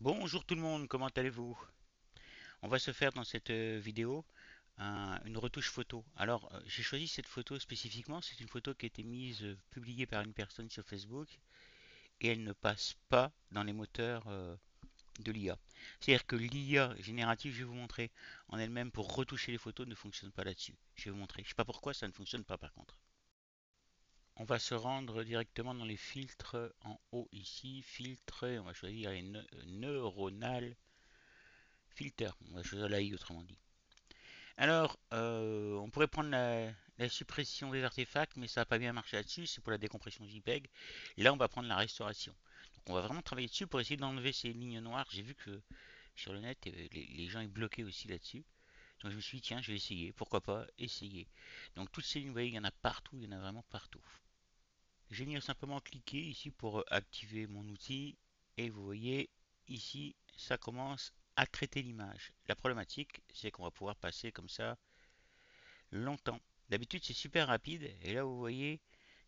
Bonjour tout le monde, comment allez-vous? On va se faire dans cette vidéo une retouche photo. Alors, j'ai choisi cette photo spécifiquement, c'est une photo qui a été mise, publiée par une personne sur Facebook et elle ne passe pas dans les moteurs de l'IA. C'est-à-dire que l'IA générative, je vais vous montrer en elle-même pour retoucher les photos ne fonctionne pas là-dessus. Je vais vous montrer. Je sais pas pourquoi ça ne fonctionne pas par contre. On va se rendre directement dans les filtres en haut ici, filtres, et on va choisir les neuronales filter. On va choisir la I autrement dit. Alors, on pourrait prendre la suppression des artefacts, mais ça va pas bien marcher là-dessus, c'est pour la décompression JPEG. Là, on va prendre la restauration. Donc, on va vraiment travailler dessus pour essayer d'enlever ces lignes noires. J'ai vu que sur le net, les gens ils bloquaient aussi là-dessus. Donc, je me suis dit, tiens, je vais essayer. Pourquoi pas essayer. Donc, toutes ces lignes, vous voyez, il y en a partout, il y en a vraiment partout. Je vais venir simplement cliquer ici pour activer mon outil. Et vous voyez, ici, ça commence à traiter l'image. La problématique, c'est qu'on va pouvoir passer comme ça longtemps. D'habitude, c'est super rapide. Et là, vous voyez,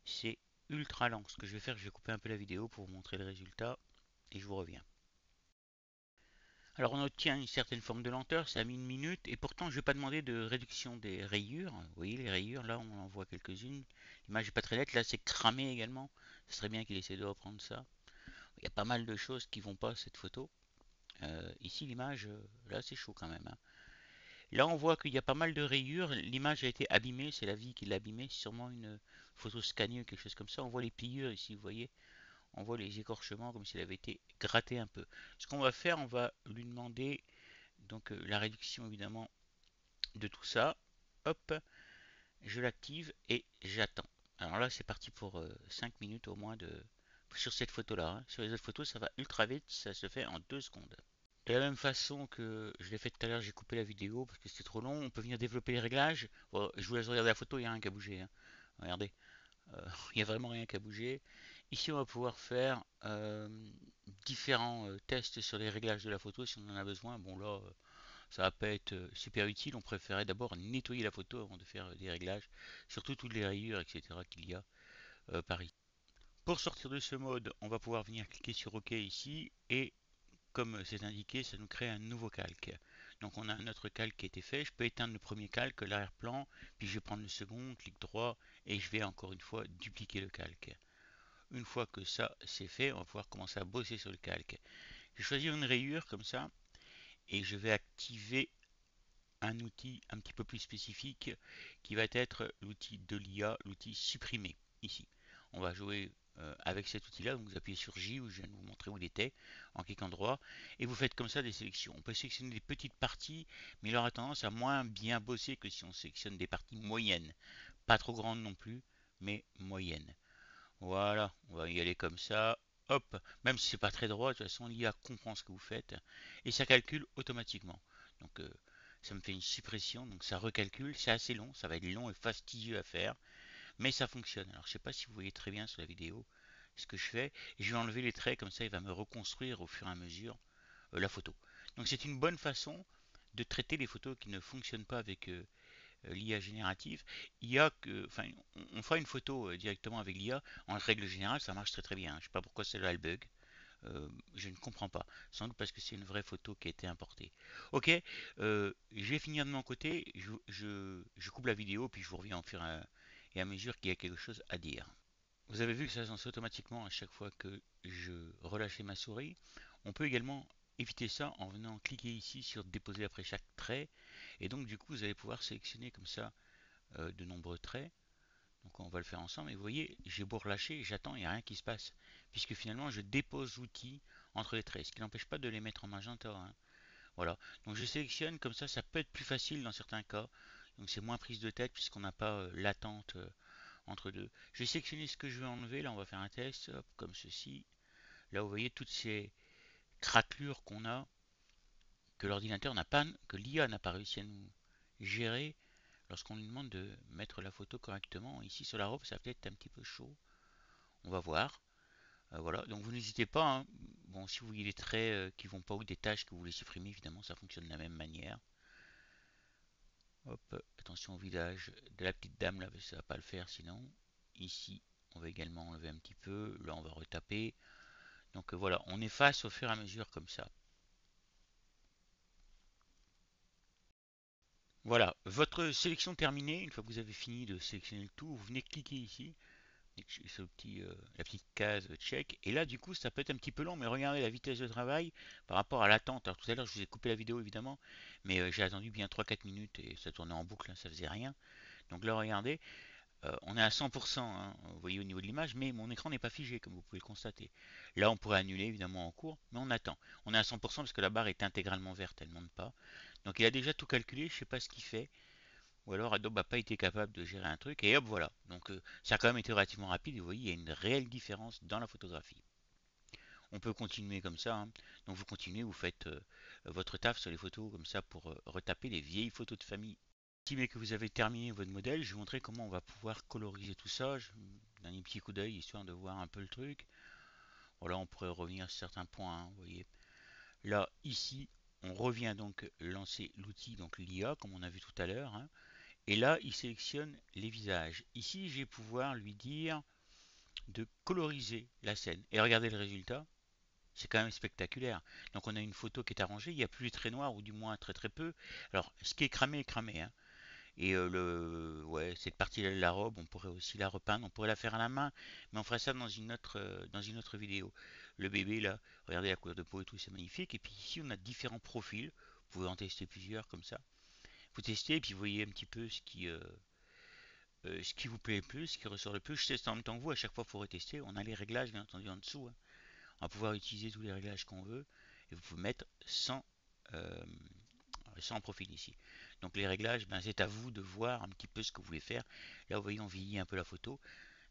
c'est ultra lent. Ce que je vais faire, je vais couper un peu la vidéo pour vous montrer le résultat. Et je vous reviens. Alors, on obtient une certaine forme de lenteur. Ça a mis une minute. Et pourtant, je ne vais pas demander de réduction des rayures. Vous voyez, les rayures, là, on en voit quelques-unes. L'image n'est pas très nette. Là, c'est cramé également. Ce serait bien qu'il essaie de reprendre ça. Il y a pas mal de choses qui vont pas cette photo. Ici, l'image, là, c'est chaud quand même, hein. Là, on voit qu'il y a pas mal de rayures. L'image a été abîmée. C'est la vie qui l'a abîmée. C'est sûrement une photo scannée ou quelque chose comme ça. On voit les pliures ici, vous voyez. On voit les écorchements comme s'il avait été gratté un peu. Ce qu'on va faire, on va lui demander donc la réduction évidemment de tout ça. Hop, je l'active et j'attends. Alors là, c'est parti pour 5 minutes au moins de sur cette photo-là, hein. Sur les autres photos, ça va ultra vite. Ça se fait en 2 secondes. De la même façon que je l'ai fait tout à l'heure, j'ai coupé la vidéo parce que c'était trop long. On peut venir développer les réglages. Bon, je vous laisse regarder la photo, il n'y a rien qu'à bouger, hein. Regardez, il n'y a vraiment rien qu'à bouger. Ici, on va pouvoir faire différents tests sur les réglages de la photo si on en a besoin. Bon, là, ça va pas être super utile. On préférait d'abord nettoyer la photo avant de faire des réglages, surtout toutes les rayures, etc. qu'il y a par ici. Pour sortir de ce mode, on va pouvoir venir cliquer sur OK ici et comme c'est indiqué, ça nous crée un nouveau calque. Donc on a notre calque qui a été fait. Je peux éteindre le premier calque, l'arrière-plan, puis je vais prendre le second, clic droit, et je vais encore une fois dupliquer le calque. Une fois que ça c'est fait, on va pouvoir commencer à bosser sur le calque. Je vais choisir une rayure comme ça, et je vais activer un outil un petit peu plus spécifique qui va être l'outil de l'IA, l'outil supprimer ici. On va jouer avec cet outil là, donc vous appuyez sur J où je viens de vous montrer où il était en cliquant droit et vous faites comme ça des sélections. On peut sélectionner des petites parties mais il aura tendance à moins bien bosser que si on sélectionne des parties moyennes. Pas trop grandes non plus mais moyennes. Voilà, on va y aller comme ça. Hop, même si c'est pas très droit, de toute façon l'IA comprend ce que vous faites et ça calcule automatiquement. Donc ça me fait une suppression, donc ça recalcule, c'est assez long, ça va être long et fastidieux à faire, mais ça fonctionne. Alors je sais pas si vous voyez très bien sur la vidéo ce que je fais, et je vais enlever les traits, comme ça il va me reconstruire au fur et à mesure la photo. Donc c'est une bonne façon de traiter les photos qui ne fonctionnent pas avec l'IA générative. IA que, enfin, on fera une photo directement avec l'IA. En règle générale, ça marche très très bien. Je ne sais pas pourquoi celle-là elle bug. Je ne comprends pas. Sans doute parce que c'est une vraie photo qui a été importée. Ok, je vais finir de mon côté. Je coupe la vidéo puis je vous reviens au fur et à mesure qu'il y a quelque chose à dire. Vous avez vu que ça se lance automatiquement à chaque fois que je relâchais ma souris. On peut également éviter ça en venant cliquer ici sur déposer après chaque trait. Et donc du coup vous allez pouvoir sélectionner comme ça de nombreux traits. Donc on va le faire ensemble. Et vous voyez, j'ai beau relâcher, j'attends, il n'y a rien qui se passe. Puisque finalement je dépose l'outil entre les traits. Ce qui n'empêche pas de les mettre en magenta, hein. Voilà. Donc je sélectionne, comme ça peut être plus facile dans certains cas. Donc c'est moins prise de tête puisqu'on n'a pas l'attente entre deux. Je vais sélectionner ce que je veux enlever. Là on va faire un test, hop, comme ceci. Là vous voyez toutes ces craquelures qu'on a, que l'ordinateur n'a pas, que l'IA n'a pas réussi à nous gérer lorsqu'on lui demande de mettre la photo correctement. Ici sur la robe, ça va peut-être un petit peu chaud. On va voir. Voilà, donc vous n'hésitez pas, hein. Bon, si vous voyez des traits qui vont pas ou des tâches que vous voulez supprimer, évidemment, ça fonctionne de la même manière. Hop, attention au visage de la petite dame là, parce que ça va pas le faire sinon. Ici, on va également enlever un petit peu. Là, on va retaper. Donc voilà, on efface au fur et à mesure comme ça. Voilà, votre sélection terminée. Une fois que vous avez fini de sélectionner le tout, vous venez cliquer ici, sur le petit, la petite case check. Et là, du coup, ça peut être un petit peu long, mais regardez la vitesse de travail par rapport à l'attente. Alors tout à l'heure, je vous ai coupé la vidéo évidemment, mais j'ai attendu bien 3-4 minutes et ça tournait en boucle, hein, ça faisait rien. Donc là, regardez, on est à 100%, hein, vous voyez au niveau de l'image, mais mon écran n'est pas figé, comme vous pouvez le constater. Là, on pourrait annuler évidemment en cours, mais on attend. On est à 100% parce que la barre est intégralement verte, elle ne monte pas. Donc il a déjà tout calculé, je ne sais pas ce qu'il fait. Ou alors Adobe n'a pas été capable de gérer un truc, et hop, voilà. Donc ça a quand même été relativement rapide, et vous voyez, il y a une réelle différence dans la photographie. On peut continuer comme ça, hein. Donc vous continuez, vous faites votre taf sur les photos comme ça pour retaper les vieilles photos de famille. Estimez que vous avez terminé votre modèle, je vais vous montrer comment on va pouvoir coloriser tout ça. Je donne un petit coup d'œil histoire de voir un peu le truc. Voilà, on pourrait revenir sur certains points, hein, vous voyez. Là, ici, on revient donc lancer l'outil, donc l'IA, comme on a vu tout à l'heure, hein. Et là, il sélectionne les visages. Ici, je vais pouvoir lui dire de coloriser la scène. Et regardez le résultat, c'est quand même spectaculaire. Donc on a une photo qui est arrangée, il n'y a plus les traits noirs, ou du moins très très peu. Alors, ce qui est cramé, hein. Et ouais, cette partie-là de la robe, on pourrait aussi la repeindre, on pourrait la faire à la main, mais on ferait ça dans une autre vidéo. Le bébé là, regardez la couleur de peau et tout, c'est magnifique. Et puis ici, on a différents profils. Vous pouvez en tester plusieurs comme ça. Vous testez et puis vous voyez un petit peu ce qui vous plaît le plus, ce qui ressort le plus. Je teste en même temps que vous, à chaque fois il faut retester. On a les réglages bien entendu en dessous, hein. On va pouvoir utiliser tous les réglages qu'on veut et vous pouvez mettre euh, sans profil ici. Donc les réglages, ben, c'est à vous de voir un petit peu ce que vous voulez faire. Là vous voyez on vieillit un peu la photo.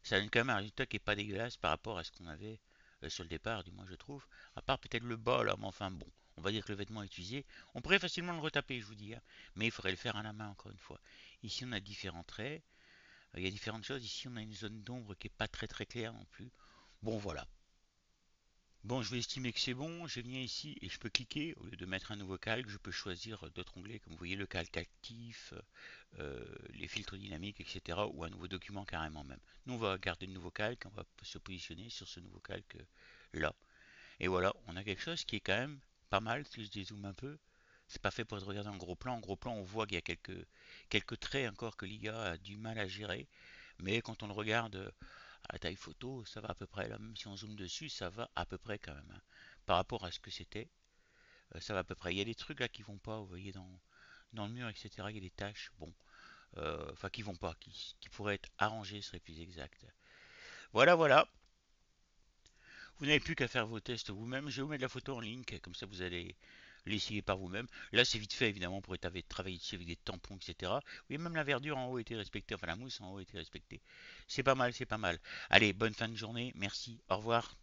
Ça donne quand même un résultat qui est pas dégueulasse par rapport à ce qu'on avait sur le départ, du moins je trouve. À part peut-être le bas là, mais enfin bon. On va dire que le vêtement est utilisé. On pourrait facilement le retaper, je vous dis, hein, mais il faudrait le faire à la main encore une fois. Ici on a différents traits. Il y a différentes choses. Ici, on a une zone d'ombre qui est pas très très claire non plus. Bon, voilà. Bon, je vais estimer que c'est bon. Je viens ici et je peux cliquer. Au lieu de mettre un nouveau calque, je peux choisir d'autres onglets, comme vous voyez, le calque actif, les filtres dynamiques, etc. Ou un nouveau document carrément même. Nous, on va garder le nouveau calque. On va se positionner sur ce nouveau calque là. Et voilà, on a quelque chose qui est quand même pas mal. Si je dézoome un peu, c'est pas fait pour être regardé en gros plan. En gros plan, on voit qu'il y a quelques traits encore que l'IA a du mal à gérer. Mais quand on le regarde à la taille photo, ça va à peu près. Là, même si on zoome dessus, ça va à peu près quand même, hein. Par rapport à ce que c'était, ça va à peu près. Il y a des trucs là qui vont pas, vous voyez, dans le mur, etc. Il y a des taches, bon, enfin qui vont pas, qui pourraient être arrangées, serait plus exact. Voilà, voilà. Vous n'avez plus qu'à faire vos tests vous-même. Je vais vous mettre la photo en ligne, comme ça vous allez l'essayer par vous-même. Là, c'est vite fait, évidemment, pour travailler ici avec des tampons, etc. Oui, même la verdure en haut était respectée, enfin la mousse en haut était respectée. C'est pas mal, c'est pas mal. Allez, bonne fin de journée, merci, au revoir.